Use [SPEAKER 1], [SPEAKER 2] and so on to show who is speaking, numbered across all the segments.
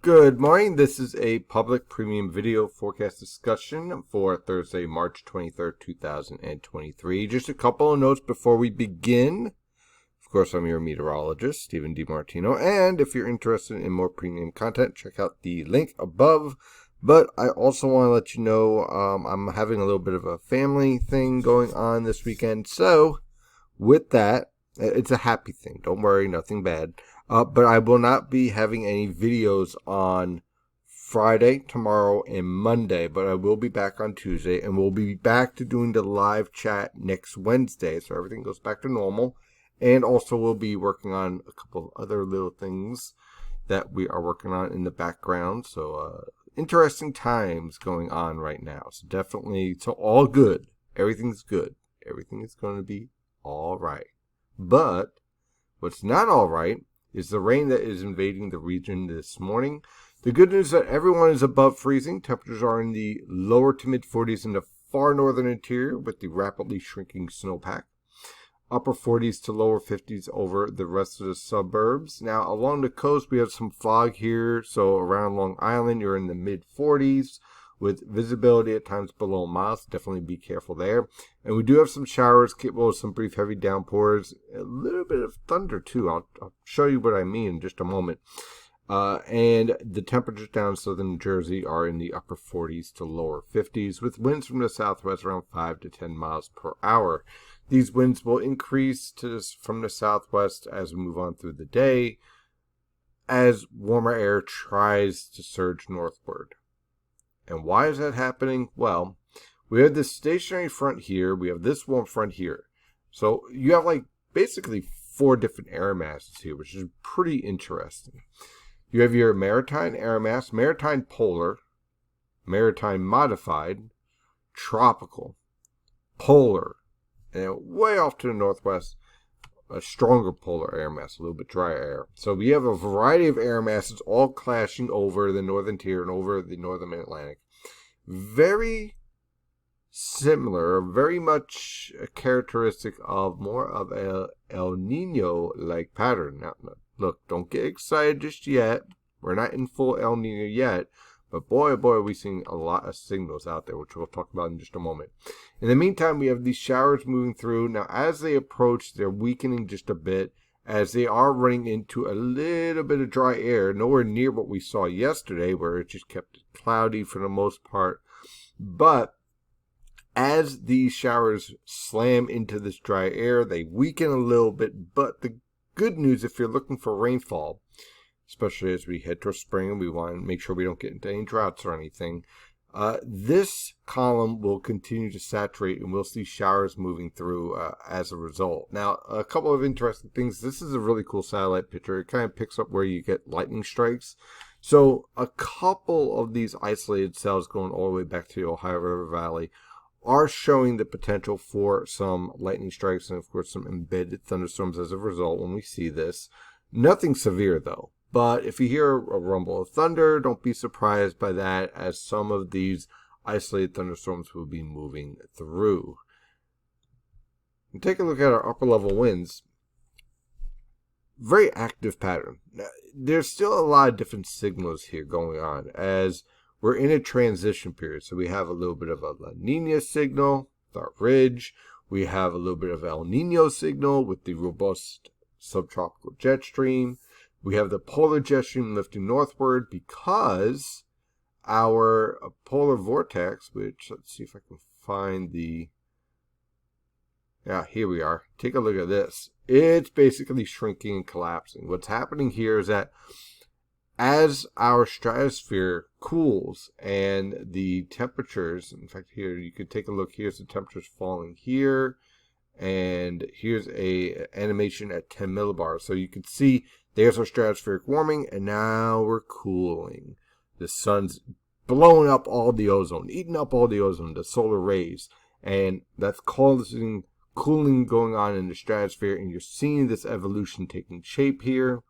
[SPEAKER 1] Good morning. This is a public premium video forecast discussion for Thursday, March 23rd, 2023. Just a couple of notes before we begin. Of course, I'm your meteorologist, Stephen DiMartino, and if you're interested in more premium content, check out the link above. But I also want to let you know I'm having a little bit of a family thing going on this weekend. So, with that, it's a happy thing. Don't worry, nothing bad. But I will not be having any videos on Friday, tomorrow, and Monday. But I will be back on Tuesday, and we'll be back to doing the live chat next Wednesday. So everything goes back to normal. And also we'll be working on a couple of other little things that we are working on in the background. So interesting times going on right now. So definitely, so all good. Everything's good. Everything is going to be all right. But what's not all right is the rain that is invading the region this morning. The good news is that everyone is above freezing. Temperatures are in the lower to mid 40s in the far northern interior with the rapidly shrinking snowpack. Upper 40s to lower 50s over the rest of the suburbs. Now, along the coast, we have some fog here. So around Long Island, you're in the mid 40s with visibility at times below a mile. So definitely be careful there. And we do have some showers, capable of some brief heavy downpours. A little bit of thunder, too. I'll show you what I mean in just a moment. And the temperatures down in southern New Jersey are in the upper 40s to lower 50s, with winds from the southwest around 5 to 10 miles per hour. These winds will increase from the southwest as we move on through the day, as warmer air tries to surge northward. And why is that happening? Well, we have this stationary front here. We have this warm front here. So you have like basically 4 different air masses here, which is pretty interesting. You have your maritime air mass, maritime polar, maritime modified, tropical, polar, and way off to the northwest, a stronger polar air mass, a little bit drier air. So we have a variety of air masses all clashing over the northern tier and over the northern mid-Atlantic. Very similar, very much a characteristic of more of a El Nino-like pattern. Now, look, don't get excited just yet. We're not in full El Nino yet. But boy, oh boy, are we seeing a lot of signals out there, which we'll talk about in just a moment. In the meantime, we have these showers moving through. Now, as they approach, they're weakening just a bit, as they are running into a little bit of dry air, nowhere near what we saw yesterday, where it just kept cloudy for the most part. But as these showers slam into this dry air, they weaken a little bit. But the good news, if you're looking for rainfall, especially as we head towards spring, we want to make sure we don't get into any droughts or anything. This column will continue to saturate, and we'll see showers moving through as a result. Now, a couple of interesting things. This is a really cool satellite picture. It kind of picks up where you get lightning strikes. So a couple of these isolated cells going all the way back to the Ohio River Valley are showing the potential for some lightning strikes and, of course, some embedded thunderstorms as a result when we see this. Nothing severe, though. But if you hear a rumble of thunder, don't be surprised by that, as some of these isolated thunderstorms will be moving through. And take a look at our upper level winds. Very active pattern. Now, there's still a lot of different signals here going on, as we're in a transition period. So we have a little bit of a La Nina signal with our ridge. We have a little bit of El Nino signal with the robust subtropical jet stream. We have the polar jet stream lifting northward because our polar vortex, which, let's see if I can find the, yeah, here we are. Take a look at this. It's basically shrinking and collapsing. What's happening here is that as our stratosphere cools and the temperatures, in fact, here you could take a look. Here's the temperatures falling here, and here's a animation at 10 millibars. So you can see there's our stratospheric warming, and now we're cooling. The sun's blowing up all the ozone, eating up all the ozone, the solar rays, and that's causing cooling going on in the stratosphere, and you're seeing this evolution taking shape here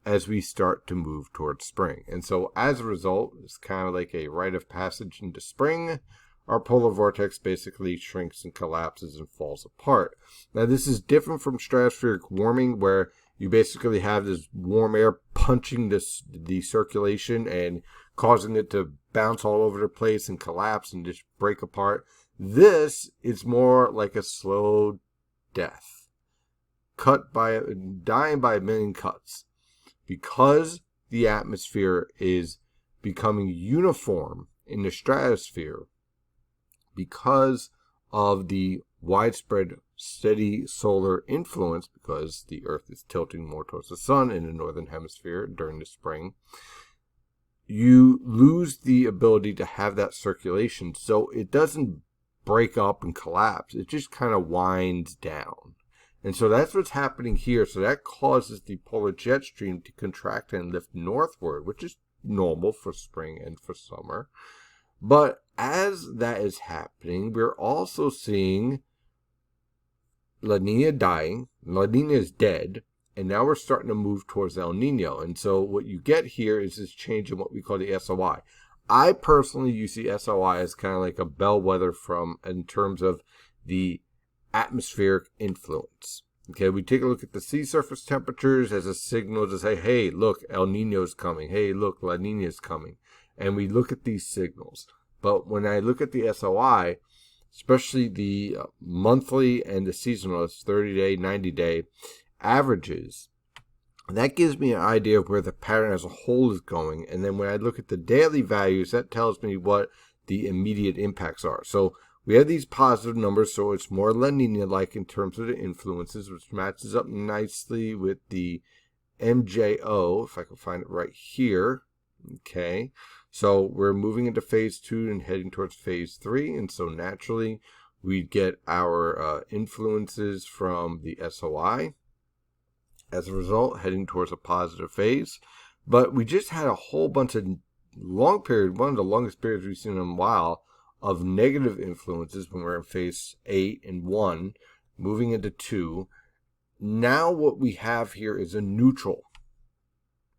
[SPEAKER 1] as we start to move towards spring. And so as a result, it's kind of like a rite of passage into spring. Our polar vortex basically shrinks and collapses and falls apart. Now, this is different from stratospheric warming, where you basically have this warm air punching the circulation and causing it to bounce all over the place and collapse and just break apart. This is more like a slow death, dying by a million cuts, because the atmosphere is becoming uniform in the stratosphere because of the widespread steady solar influence, because the Earth is tilting more towards the sun in the northern hemisphere during the spring. You lose the ability to have that circulation, so it doesn't break up and collapse. It just kind of winds down. And so that's what's happening here. So that causes the polar jet stream to contract and lift northward, which is normal for spring and for summer. But as that is happening, we're also seeing La Nina dying. La Nina is dead. And now we're starting to move towards El Nino. And so what you get here is this change in what we call the SOI. I personally use the SOI as kind of like a bellwether in terms of the atmospheric influence. Okay, we take a look at the sea surface temperatures as a signal to say, hey, look, El Nino is coming. Hey, look, La Nina is coming. And we look at these signals. But when I look at the SOI, especially the monthly and the seasonal, it's 30-day, 90-day averages, that gives me an idea of where the pattern as a whole is going. And then when I look at the daily values, that tells me what the immediate impacts are. So we have these positive numbers, so it's more La Nina-like in terms of the influences, which matches up nicely with the MJO, if I can find it right here. Okay, so we're moving into phase 2 and heading towards phase 3, and so naturally we get our influences from the SOI. As a result, heading towards a positive phase. But we just had a whole bunch of long period, one of the longest periods we've seen in a while, of negative influences when we're in phase 8 and 1, moving into 2. Now what we have here is a neutral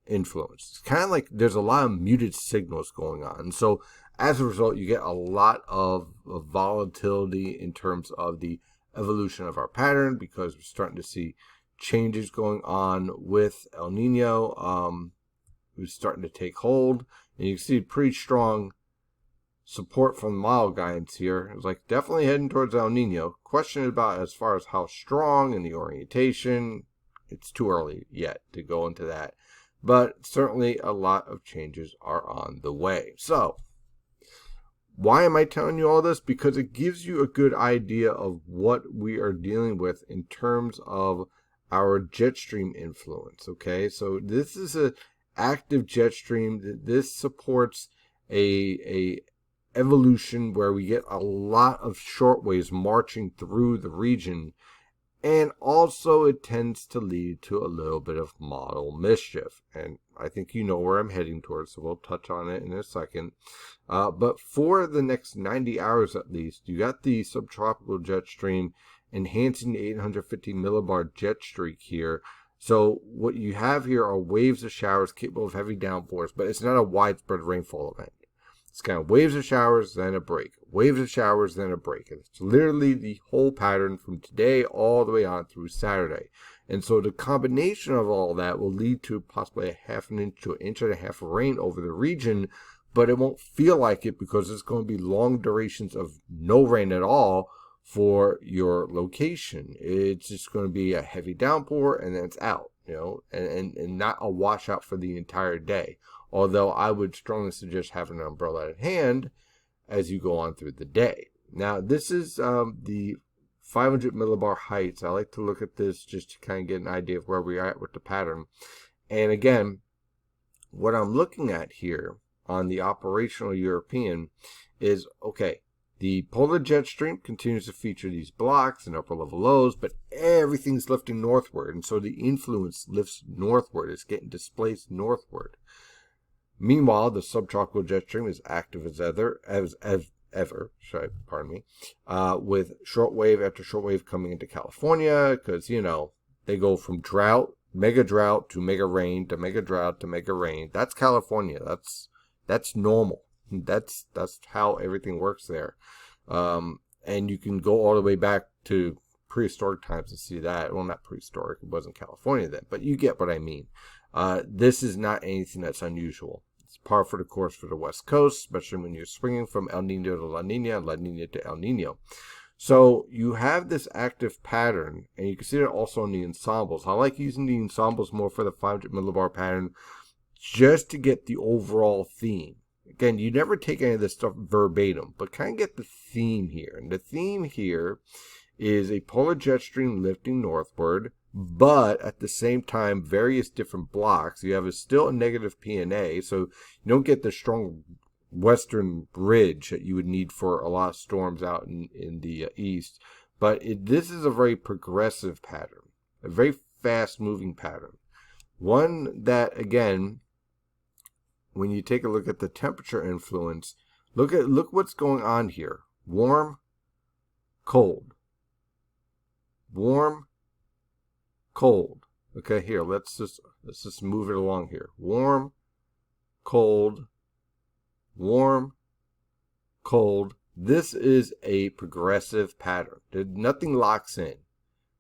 [SPEAKER 1] influence. It's kind of like there's a lot of muted signals going on. So as a result, you get a lot of volatility in terms of the evolution of our pattern, because we're starting to see changes going on with El Nino, who's starting to take hold. And you can see pretty strong support from the model guidance here. It's like definitely heading towards El Nino. Question about as far as how strong and the orientation, it's too early yet to go into that. But certainly a lot of changes are on the way. So why am I telling you all this? Because it gives you a good idea of what we are dealing with in terms of our jet stream influence. Okay, so this is an active jet stream. This supports a evolution where we get a lot of short waves marching through the region, and also it tends to lead to a little bit of model mischief. And I think you know where I'm heading towards, so we'll touch on it in a second. But for the next 90 hours at least, you got the subtropical jet stream enhancing the 850 millibar jet streak here. So what you have here are waves of showers capable of heavy downpours, but it's not a widespread rainfall event. It's kind of waves of showers, then a break. Waves of showers, then a break. And it's literally the whole pattern from today all the way on through Saturday. And so the combination of all that will lead to possibly a half an inch to an inch and a half of rain over the region, but it won't feel like it because it's going to be long durations of no rain at all for your location. It's just going to be a heavy downpour and then it's out, and not a washout for the entire day. Although I would strongly suggest having an umbrella at hand as you go on through the day. Now, this is the 500 millibar heights. I like to look at this just to kind of get an idea of where we are at with the pattern. And again, what I'm looking at here on the operational European is, okay, the polar jet stream continues to feature these blocks and upper level lows, but everything's lifting northward. And so the influence lifts northward. It's getting displaced northward. Meanwhile, the subtropical jet stream is active as ever, with shortwave after shortwave coming into California, because, they go from mega drought to mega rain to mega drought to mega rain. That's California. That's normal. That's how everything works there. And you can go all the way back to prehistoric times to see that. Well, not prehistoric. It wasn't California then, but you get what I mean. This is not anything that's unusual. It's par for the course for the West Coast, especially when you're swinging from El Nino to La Nina, La Nina to El Nino. So you have this active pattern, and you can see it also in the ensembles. I like using the ensembles more for the 500 millibar pattern just to get the overall theme. Again, you never take any of this stuff verbatim, but kind of get the theme here. And the theme here is a polar jet stream lifting northward, but at the same time, various different blocks. You have still a negative PNA, so you don't get the strong western ridge that you would need for a lot of storms out in the east. But this is a very progressive pattern, a very fast-moving pattern. One that, again, when you take a look at the temperature influence, look what's going on here. Warm, cold. Warm, cold. Okay, here, let's just move it along here. Warm, cold, warm, cold. This is a progressive pattern. Nothing locks in.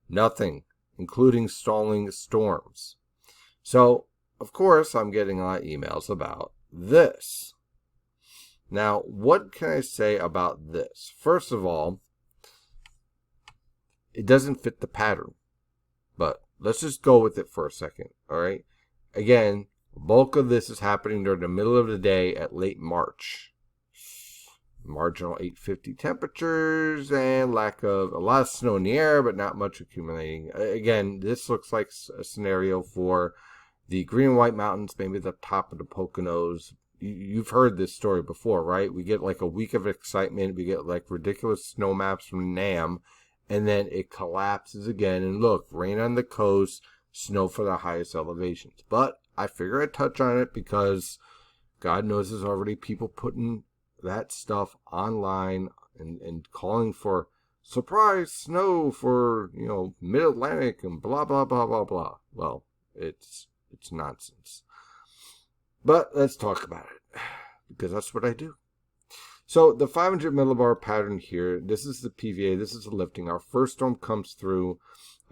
[SPEAKER 1] Nothing, including stalling storms. So, of course, I'm getting a lot of emails about this. Now, what can I say about this? First of all, it doesn't fit the pattern. But let's just go with it for a second, all right? Again, the bulk of this is happening during the middle of the day at late March. Marginal 850 temperatures and lack of a lot of snow in the air, but not much accumulating. Again, this looks like a scenario for the Green and White Mountains, maybe the top of the Poconos. You've heard this story before, right? We get like a week of excitement. We get like ridiculous snow maps from NAM, and then it collapses again. And look, rain on the coast, snow for the highest elevations. But I figure I'd touch on it because God knows there's already people putting that stuff online and calling for surprise snow for, mid-Atlantic and blah, blah, blah, blah, blah. Well, it's nonsense. But let's talk about it, because that's what I do. So the 500 millibar pattern here, this is the PVA, this is the lifting. Our first storm comes through.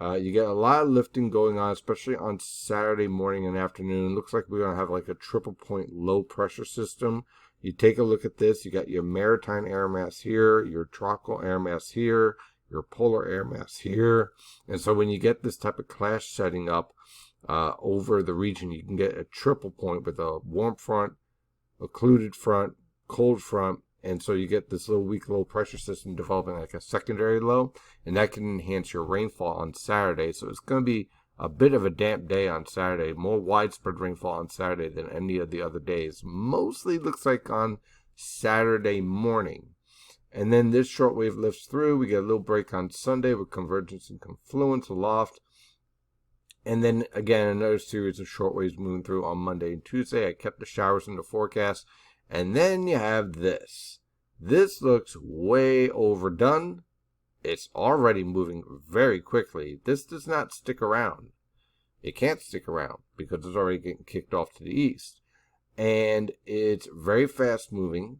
[SPEAKER 1] You get a lot of lifting going on, especially on Saturday morning and afternoon. Looks like we're going to have like a triple point low pressure system. You take a look at this, you got your maritime air mass here, your tropical air mass here, your polar air mass here. And so when you get this type of clash setting up over the region, you can get a triple point with a warm front, occluded front, cold front. And so you get this little weak low pressure system developing like a secondary low, and that can enhance your rainfall on Saturday. So it's going to be a bit of a damp day on Saturday, more widespread rainfall on Saturday than any of the other days. Mostly looks like on Saturday morning. And then this shortwave lifts through. We get a little break on Sunday with convergence and confluence aloft. And then again, another series of shortwaves moving through on Monday and Tuesday. I kept the showers in the forecast. And then you have this. This looks way overdone. It's already moving very quickly. This does not stick around. It can't stick around because it's already getting kicked off to the east. And it's very fast moving.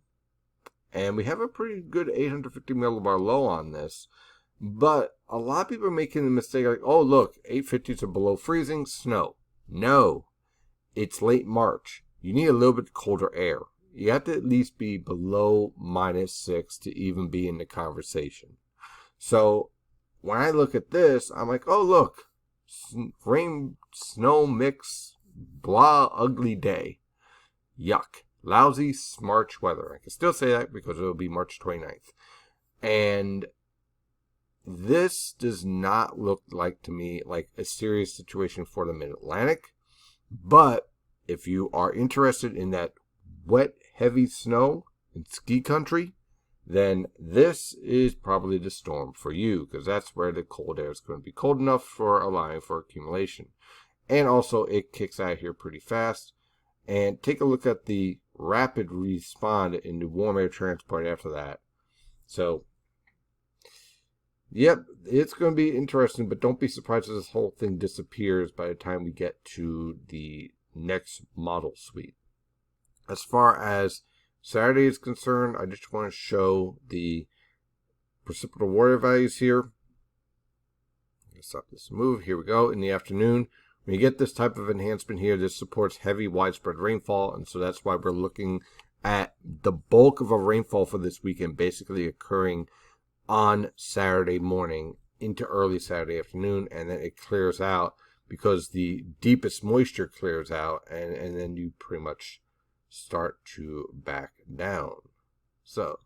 [SPEAKER 1] And we have a pretty good 850 millibar low on this. But a lot of people are making the mistake like, oh, look, 850s are below freezing, snow. No, it's late March. You need a little bit colder air. You have to at least be below -6 to even be in the conversation. So when I look at this, I'm like, oh, look, rain, snow mix, blah, ugly day. Yuck. Lousy March weather. I can still say that because it'll be March 29th. And this does not look like to me like a serious situation for the Mid-Atlantic. But if you are interested in that wet, heavy snow in ski country, then this is probably the storm for you, because that's where the cold air is going to be cold enough for allowing for accumulation. And also it kicks out here pretty fast. And take a look at the rapid respawn in the warm air transport after that. So yep, it's going to be interesting, but don't be surprised if this whole thing disappears by the time we get to the next model suite. As far as Saturday is concerned, I just want to show the precipitable water values here. Stop this move. Here we go. In the afternoon, when you get this type of enhancement here, this supports heavy widespread rainfall, and so that's why we're looking at the bulk of a rainfall for this weekend basically occurring on Saturday morning into early Saturday afternoon, and then it clears out because the deepest moisture clears out, and then you pretty much start to back down. So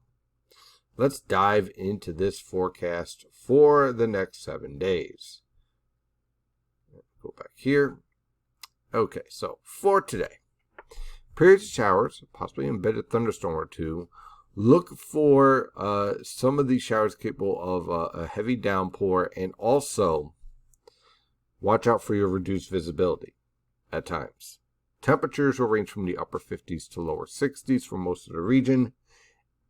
[SPEAKER 1] let's dive into this forecast for the next 7 days. Go back here. Okay, so for today, periods of showers, possibly embedded thunderstorm or two. Look for some of these showers capable of a heavy downpour, and also watch out for your reduced visibility at times. Temperatures will range from the upper 50s to lower 60s for most of the region.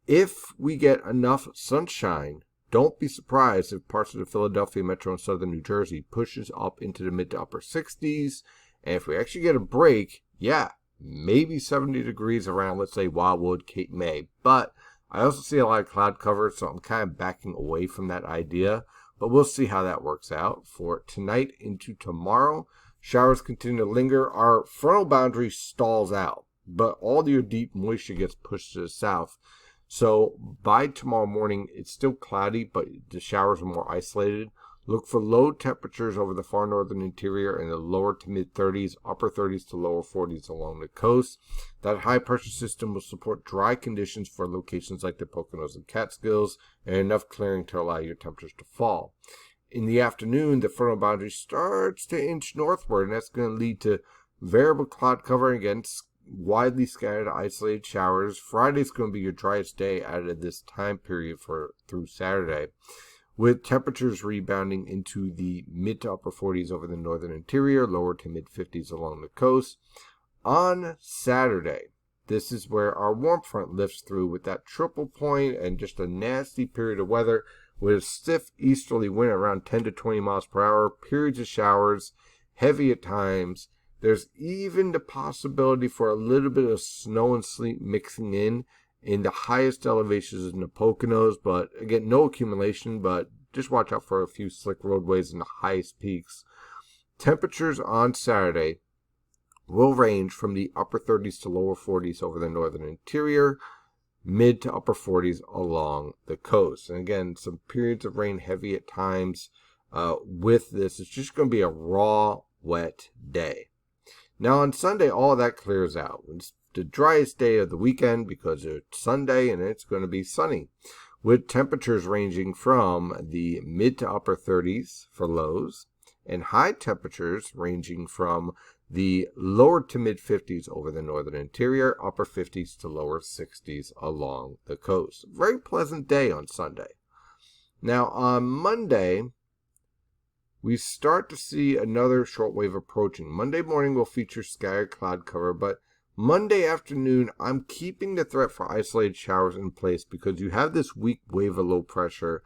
[SPEAKER 1] If we get enough sunshine, don't be surprised if parts of the Philadelphia metro and southern New Jersey pushes up into the mid to upper 60s. And if we actually get a break, yeah, maybe 70 degrees around, let's say, Wildwood, Cape May. But I also see a lot of cloud cover, so I'm kind of backing away from that idea. But we'll see how that works out. For tonight into tomorrow, showers continue to linger. Our frontal boundary stalls out, but all your deep moisture gets pushed to the south. So by tomorrow morning, it's still cloudy, but the showers are more isolated. Look for low temperatures over the far northern interior in the lower to mid 30s, upper 30s to lower 40s along the coast. That high pressure system will support dry conditions for locations like the Poconos and Catskills, and enough clearing to allow your temperatures to fall. In the afternoon, the frontal boundary starts to inch northward, and that's going to lead to variable cloud cover against widely scattered isolated showers. Friday's going to be your driest day out of this time period through Saturday, with temperatures rebounding into the mid to upper 40s over the northern interior, lower to mid 50s along the coast. On Saturday, this is where our warm front lifts through with that triple point and just a nasty period of weather with a stiff easterly wind around 10 to 20 miles per hour, periods of showers, heavy at times. There's even the possibility for a little bit of snow and sleet mixing in the highest elevations in the Poconos, but again, no accumulation, but just watch out for a few slick roadways in the highest peaks. Temperatures on Saturday will range from the upper 30s to lower 40s over the northern interior, mid to upper 40s along the coast. And again, some periods of rain heavy at times. With this, it's just going to be a raw, wet day. Now on Sunday, all of that clears out. It's the driest day of the weekend because it's Sunday and it's going to be sunny, with temperatures ranging from the mid to upper 30s for lows and high temperatures ranging from the lower to mid 50s over the northern interior, upper 50s to lower 60s along the coast. Very pleasant day on Sunday. Now on Monday, we start to see another shortwave approaching. Monday morning will feature scattered cloud cover, but Monday afternoon, I'm keeping the threat for isolated showers in place because you have this weak wave of low pressure.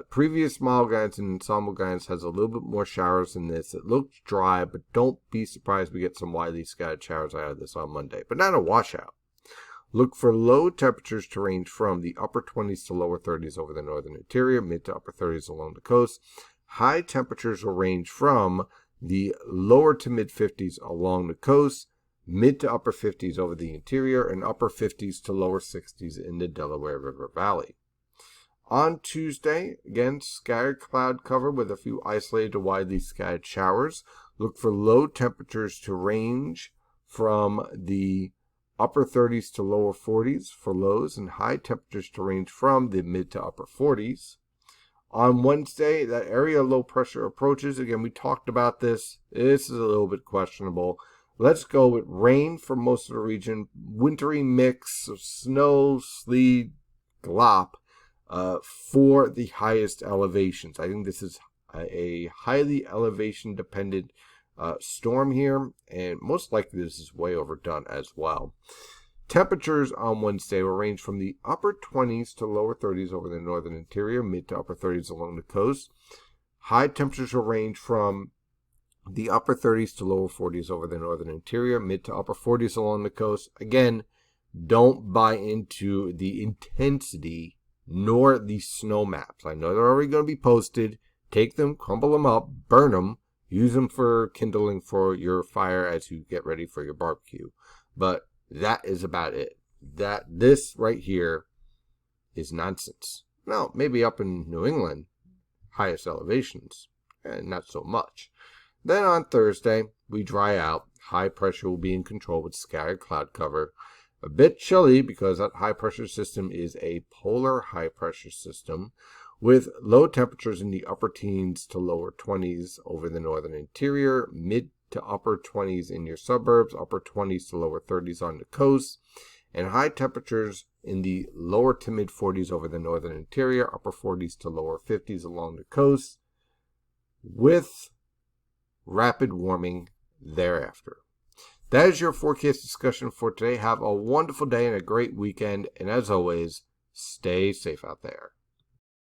[SPEAKER 1] Previous model guidance and ensemble guidance has a little bit more showers than this. It looks dry, but don't be surprised we get some widely scattered showers out of this on Monday, but not a washout. Look for low temperatures to range from the upper 20s to lower 30s over the northern interior, mid to upper 30s along the coast. High temperatures will range from the lower to mid 50s along the coast, mid to upper 50s over the interior, and upper 50s to lower 60s in the Delaware River Valley. On Tuesday, again, scattered cloud cover with a few isolated to widely scattered showers. Look for low temperatures to range from the upper 30s to lower 40s for lows, and high temperatures to range from the mid to upper 40s. On Wednesday, that area of low pressure approaches. Again, we talked about this. This is a little bit questionable. Let's go with rain for most of the region. Wintry mix of snow, sleet, glop for the highest elevations. I think this is a highly elevation dependent storm here, and most likely this is way overdone as well. Temperatures on Wednesday will range from the upper 20s to lower 30s over the northern interior, mid to upper 30s along the coast. High temperatures will range from the upper 30s to lower 40s over the northern interior, mid to upper 40s along the coast. Again, don't buy into the intensity nor the snow maps. I know they're already going to be posted. take them, crumble them up, burn them, use them for kindling for your fire as you get ready for your barbecue. But that is about it. This right here is nonsense. Now, maybe up in New England, highest elevations, and not so much. Then on Thursday, we dry out. High pressure will be in control with scattered cloud cover. A bit chilly because that high pressure system is a polar high pressure system with low temperatures in the upper teens to lower 20s over the northern interior, mid to upper 20s in your suburbs, upper 20s to lower 30s on the coast, and high temperatures in the lower to mid 40s over the northern interior, upper 40s to lower 50s along the coast, with rapid warming thereafter. That is your forecast discussion for today. Have a wonderful day and a great weekend. And as always, stay safe out there.